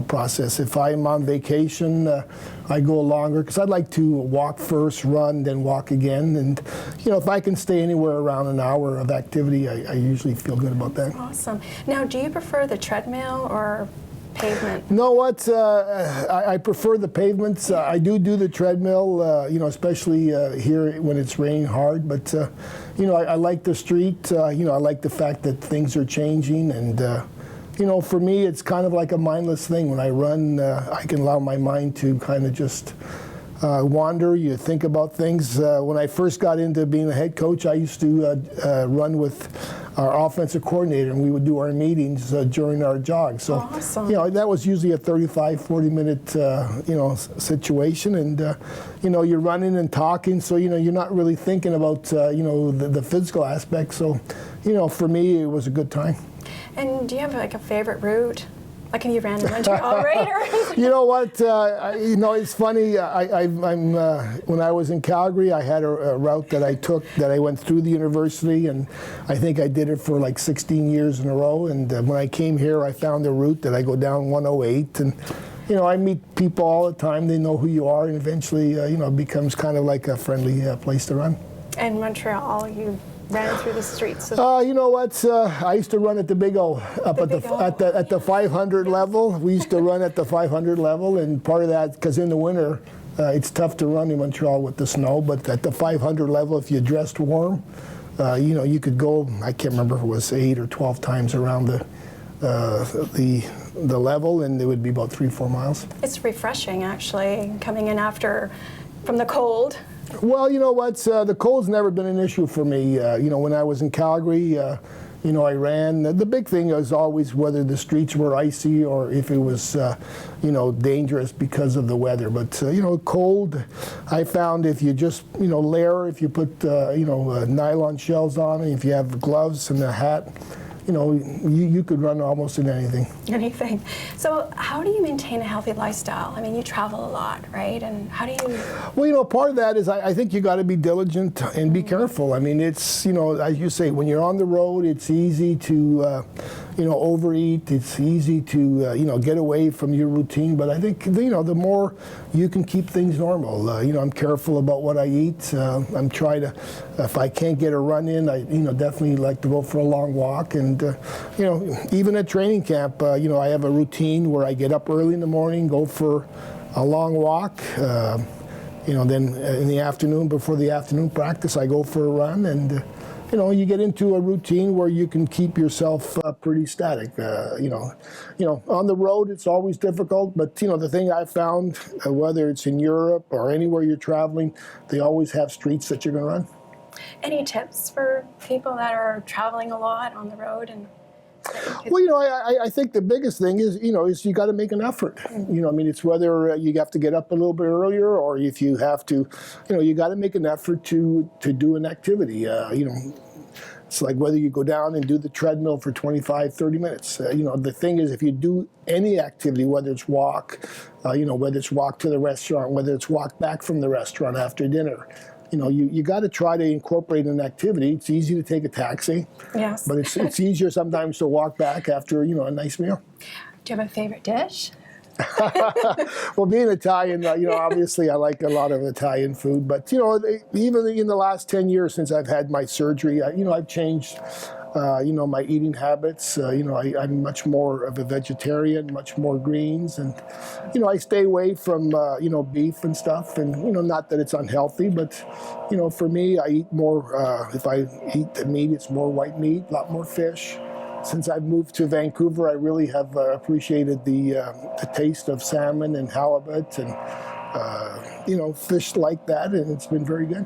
process. If I'm on vacation, I go longer because I'd like to walk first, run, then walk again. And if I can stay anywhere around an hour of activity, I usually feel good about that. Awesome. Now, do you prefer the treadmill or pavement? You know what? I prefer the pavements. I do the treadmill, especially here when it's raining hard. But I like the street. I like the fact that things are changing, and for me, it's kind of like a mindless thing. When I run, I can allow my mind to kind of just wander. You think about things. When I first got into being a head coach, I used to run with our offensive coordinator, and we would do our meetings during our jogs. So, awesome. That was usually a 35, 40-minute, situation. And, you're running and talking, so, you're not really thinking about, the physical aspect. So, for me, it was a good time. And do you have like a favorite route? Like, have you ran in Montreal, right? You know what? It's funny. When I was in Calgary, I had a route that I took that I went through the university, and I think I did it for like 16 years in a row. And when I came here, I found a route that I go down 108, and I meet people all the time. They know who you are, and eventually, it becomes kind of like a friendly place to run. And Montreal, you ran through the streets. You know what? I used to run at the Big O, at the 500 level. We used to run at the 500 level, and part of that, because in the winter, it's tough to run in Montreal with the snow. But at the 500 level, if you dressed warm, you could go. I can't remember if it was 8 or 12 times around the level, and it would be about 3-4 miles. It's refreshing, actually, coming in from the cold. Well, you know what? The cold's never been an issue for me. When I was in Calgary, I ran. The big thing is always whether the streets were icy or if it was, dangerous because of the weather. But, cold, I found if you just, layer, if you put, nylon shells on, and if you have gloves and a hat, you could run almost in anything. Anything. So how do you maintain a healthy lifestyle? I mean, you travel a lot, right? And how do you... Well, part of that is I think you got to be diligent and be careful. I mean, it's, as you say, when you're on the road, it's easy to, overeat. It's easy to, get away from your routine. But I think, the more you can keep things normal. I'm careful about what I eat. I'm trying to, if I can't get a run in, I, definitely like to go for a long walk. And, even at training camp, I have a routine where I get up early in the morning, go for a long walk. Then in the afternoon, before the afternoon practice, I go for a run. And, you get into a routine where you can keep yourself pretty static. On the road, it's always difficult. But, the thing I found, whether it's in Europe or anywhere you're traveling, they always have streets that you're going to run. Any tips for people that are traveling a lot on the road? And well, I think the biggest thing is, is you got to make an effort. It's whether you have to get up a little bit earlier, or if you have to, you got to make an effort to do an activity. It's like whether you go down and do the treadmill for 25, 30 minutes. The thing is, if you do any activity, whether it's walk, whether it's walk to the restaurant, whether it's walk back from the restaurant after dinner, you got to try to incorporate an activity. It's easy to take a taxi, yes, but it's easier sometimes to walk back after a nice meal. Do you have a favorite dish? Well, being Italian, obviously I like a lot of Italian food. But even in the last 10 years since I've had my surgery, I've changed. My eating habits. I'm much more of a vegetarian, much more greens, and I stay away from beef and stuff. And not that it's unhealthy, but for me, I eat more. If I eat the meat, it's more white meat, a lot more fish. Since I've moved to Vancouver, I really have appreciated the taste of salmon and halibut and fish like that, and it's been very good.